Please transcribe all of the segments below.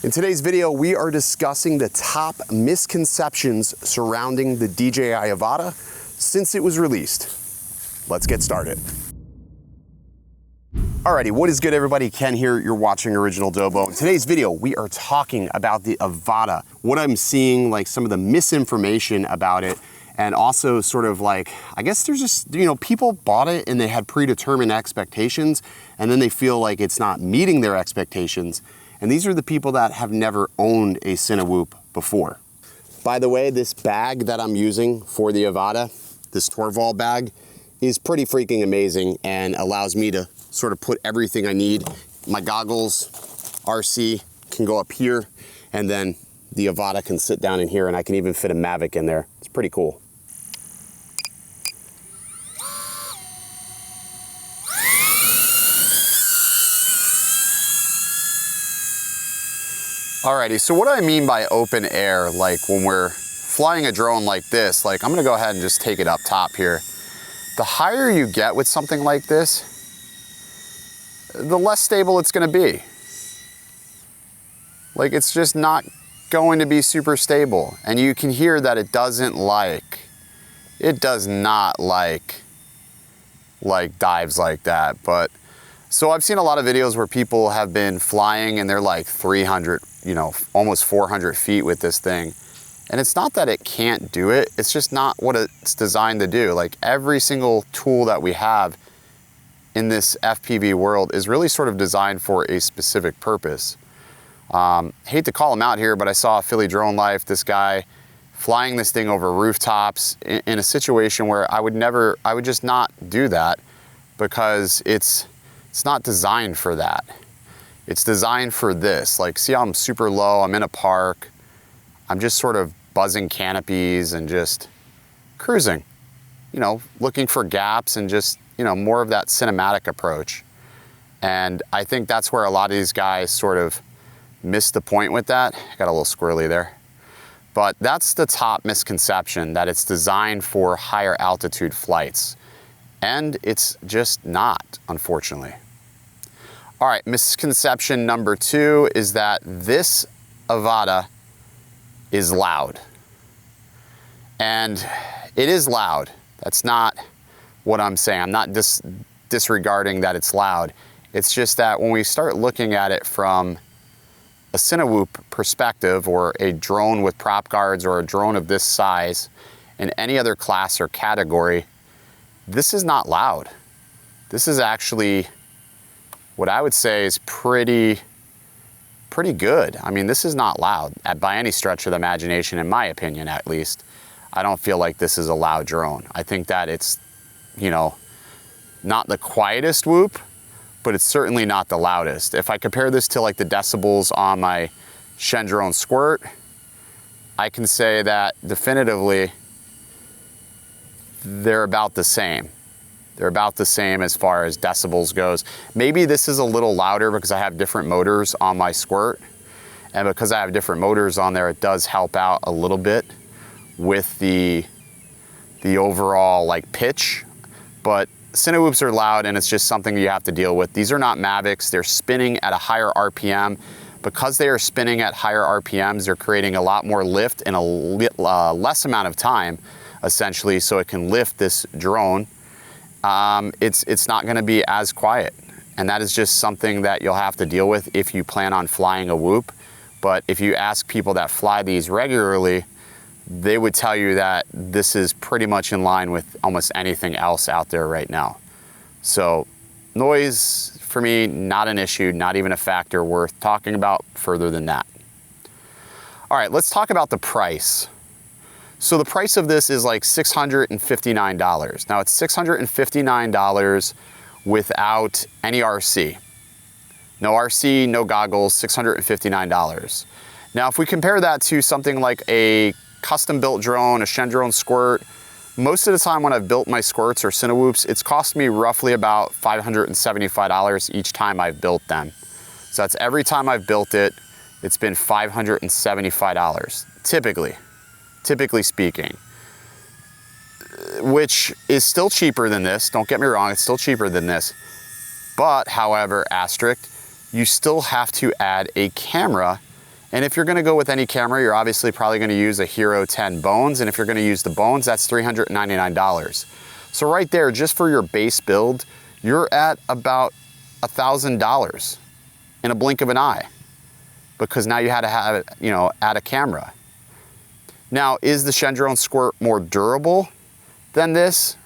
In today's video, we are discussing the top misconceptions surrounding the DJI Avata since it was released. Let's get started. Alrighty, what is good everybody? Ken here, you're watching OriginaldoBo. In today's video, we are talking about the Avata, what I'm seeing, like some of the misinformation about it, and also sort of like, I guess there's just, people bought it and they had predetermined expectations, and then they feel like it's not meeting their expectations. And these are the people that have never owned a Cinewhoop before. By the way, this bag that I'm using for the Avata, this Torvald bag, is pretty freaking amazing and allows me to sort of put everything I need. My goggles, RC can go up here, and then the Avata can sit down in here, and I can even fit a Mavic in there. It's pretty cool. Alrighty, so what do I mean by open air, like when we're flying a drone like this, like I'm gonna go ahead and just take it up top here. The higher you get with something like this, the less stable it's gonna be. Like it's just not going to be super stable. And you can hear that it does not like dives like that. But so I've seen a lot of videos where people have been flying and they're like 300, almost 400 feet with this thing. And it's not that it can't do it, it's just not what it's designed to do. Like every single tool that we have in this FPV world is really sort of designed for a specific purpose. Hate to call him out here, but I saw Philly Drone Life, this guy flying this thing over rooftops in a situation where I would just not do that, because it's not designed for that. It's designed for this. Like, see how I'm super low, I'm in a park, I'm just sort of buzzing canopies and just cruising, looking for gaps and just, more of that cinematic approach. And I think that's where a lot of these guys sort of missed the point with that. Got a little squirrely there. But that's the top misconception, that it's designed for higher altitude flights. And it's just not, unfortunately. All right, misconception number 2 is that this Avata is loud. And it is loud. That's not what I'm saying. I'm not disregarding that it's loud. It's just that when we start looking at it from a Cinewhoop perspective, or a drone with prop guards, or a drone of this size in any other class or category, this is not loud. This is actually what I would say is pretty good. I mean, this is not loud by any stretch of the imagination, in my opinion, at least. I don't feel like this is a loud drone. I think that it's, not the quietest whoop, but it's certainly not the loudest. If I compare this to like the decibels on my Shendrone Squirt, I can say that definitively they're about the same. They're about the same as far as decibels goes. Maybe this is a little louder because I have different motors on my Squirt. And because I have different motors on there, it does help out a little bit with the overall like pitch. But Cinewhoops are loud, and it's just something you have to deal with. These are not Mavics. They're spinning at a higher RPM. Because they are spinning at higher RPMs, they're creating a lot more lift in a less amount of time, essentially, so it can lift this drone. It's not going to be as quiet, and that is just something that you'll have to deal with if you plan on flying a Whoop. But if you ask people that fly these regularly, they would tell you that this is pretty much in line with almost anything else out there right now. So noise, for me, not an issue, not even a factor worth talking about further than that. All right, let's talk about the price. So the price of this is like $659. Now it's $659 without any RC. No RC, no goggles, $659. Now if we compare that to something like a custom built drone, a Shendrone Squirt, most of the time when I've built my Squirts or Cinewhoops, it's cost me roughly about $575 each time I've built them. So that's every time I've built it, it's been $575, typically speaking, which is still cheaper than this. Don't get me wrong, it's still cheaper than this. But however, asterisk, you still have to add a camera And if you're gonna go with any camera, you're obviously probably gonna use a Hero 10 Bones, and if you're gonna use the Bones, that's $399. So right there, just for your base build, you're at about $1,000 in a blink of an eye, because now you had to have, add a camera. Now, is the Shendrone Squirt more durable than this?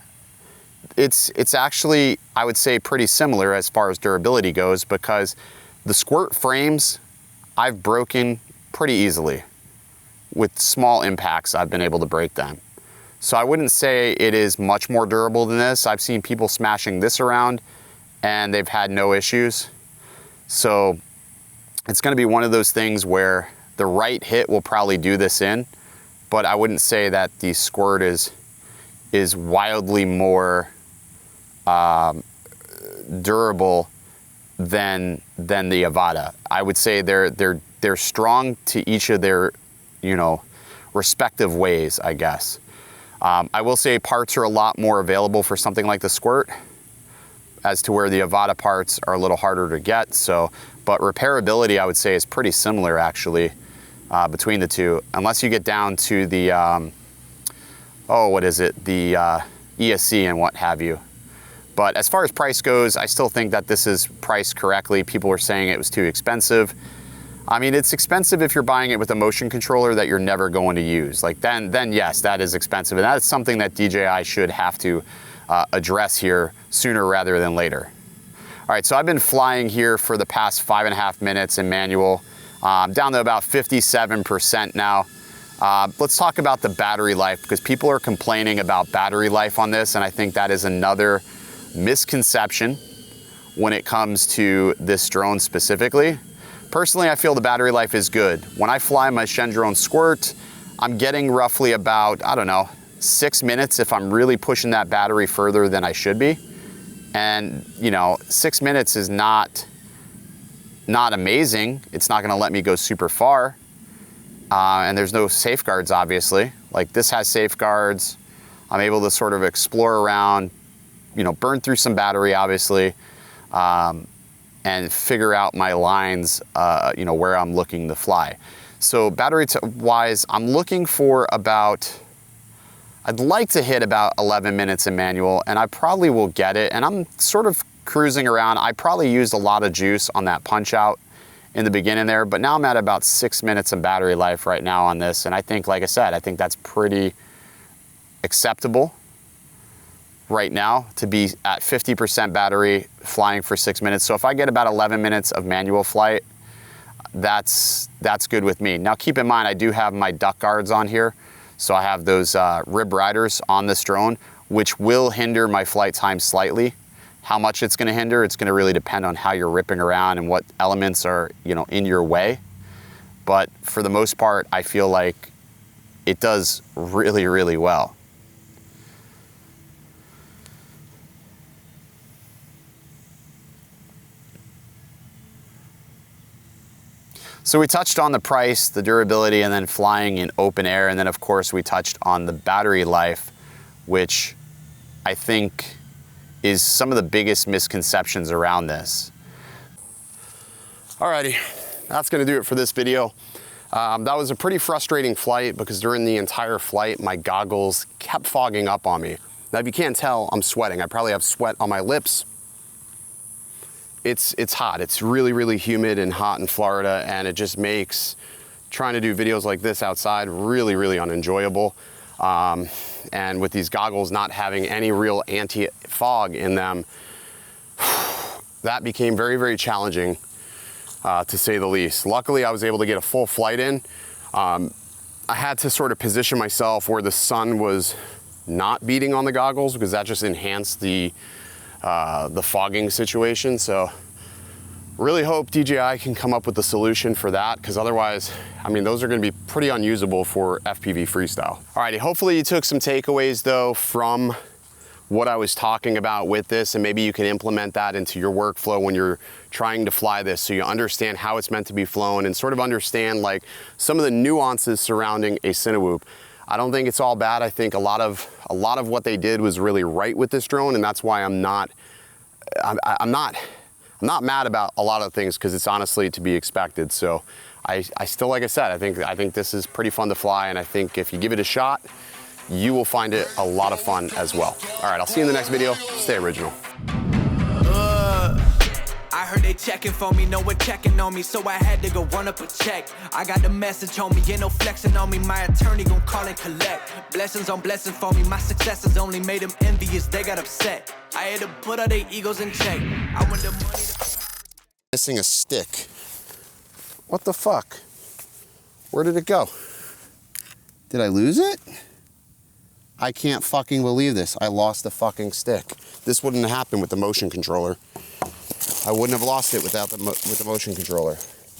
It's actually, I would say, pretty similar as far as durability goes, because the Squirt frames, I've broken pretty easily. With small impacts, I've been able to break them. So I wouldn't say it is much more durable than this. I've seen people smashing this around and they've had no issues. So it's gonna be one of those things where the right hit will probably do this in, but I wouldn't say that the Squirt is wildly more durable than the Avata. I would say they're strong to each of their, respective ways, I guess. I will say parts are a lot more available for something like the Squirt, as to where the Avata parts are a little harder to get. So, but repairability, I would say, is pretty similar actually between the two, unless you get down to the, the ESC and what have you. But as far as price goes, I still think that this is priced correctly. People were saying it was too expensive. I mean, it's expensive if you're buying it with a motion controller that you're never going to use. Like then yes, that is expensive. And that's something that DJI should have to address here sooner rather than later. All right, so I've been flying here for the past 5.5 minutes in manual, down to about 57% now. Let's talk about the battery life, because people are complaining about battery life on this, and I think that is another misconception when it comes to this drone specifically. Personally, I feel the battery life is good. When I fly my Shendrone Squirt, I'm getting roughly about, 6 minutes if I'm really pushing that battery further than I should be. And 6 minutes is not amazing. It's not gonna let me go super far. And there's no safeguards, obviously. Like this has safeguards. I'm able to sort of explore around, burn through some battery, obviously, and figure out my lines, where I'm looking to fly. So battery wise, I'm looking for about, I'd like to hit about 11 minutes in manual, and I probably will get it. And I'm sort of cruising around. I probably used a lot of juice on that punch out in the beginning there, but now I'm at about 6 minutes of battery life right now on this. And I think, like I said, I think that's pretty acceptable right now to be at 50% battery flying for 6 minutes. So if I get about 11 minutes of manual flight, that's good with me. Now keep in mind, I do have my duck guards on here. So I have those rib riders on this drone, which will hinder my flight time slightly. How much it's gonna hinder, it's gonna really depend on how you're ripping around and what elements are, in your way. But for the most part, I feel like it does really, really well. So we touched on the price, the durability, and then flying in open air. And then of course we touched on the battery life, which I think is some of the biggest misconceptions around this. Alrighty, that's gonna do it for this video. That was a pretty frustrating flight because during the entire flight, my goggles kept fogging up on me. Now, if you can't tell, I'm sweating. I probably have sweat on my lips. It's hot. It's really, really humid and hot in Florida, and it just makes trying to do videos like this outside really, really unenjoyable. And with these goggles not having any real anti-fog in them, that became very, very challenging, to say the least. Luckily, I was able to get a full flight in. I had to sort of position myself where the sun was not beating on the goggles because that just enhanced the fogging situation. So really hope DJI can come up with a solution for that, because otherwise, I mean, those are going to be pretty unusable for FPV freestyle. Alrighty, hopefully you took some takeaways though from what I was talking about with this, and maybe you can implement that into your workflow when you're trying to fly this, so you understand how it's meant to be flown and sort of understand like some of the nuances surrounding a Cinewhoop. I don't think it's all bad. I think a lot of I'm not mad about a lot of things because it's honestly to be expected. So I still, like I said, I think this is pretty fun to fly, and I think if you give it a shot, you will find it a lot of fun as well. All right, I'll see you in the next video. Stay original. I heard they checking for me, no one checking on me, so I had to go run up a check. I got the message on me, ain't no flexing on me, my attorney gon' call and collect. Blessings on blessings for me, my successes only made them envious, they got upset. I had to put all their egos in check. I want the money to... Missing a stick. What the fuck? Where did it go? Did I lose it? I can't fucking believe this. I lost the fucking stick. This wouldn't have happened with the motion controller. I wouldn't have lost it without with the motion controller.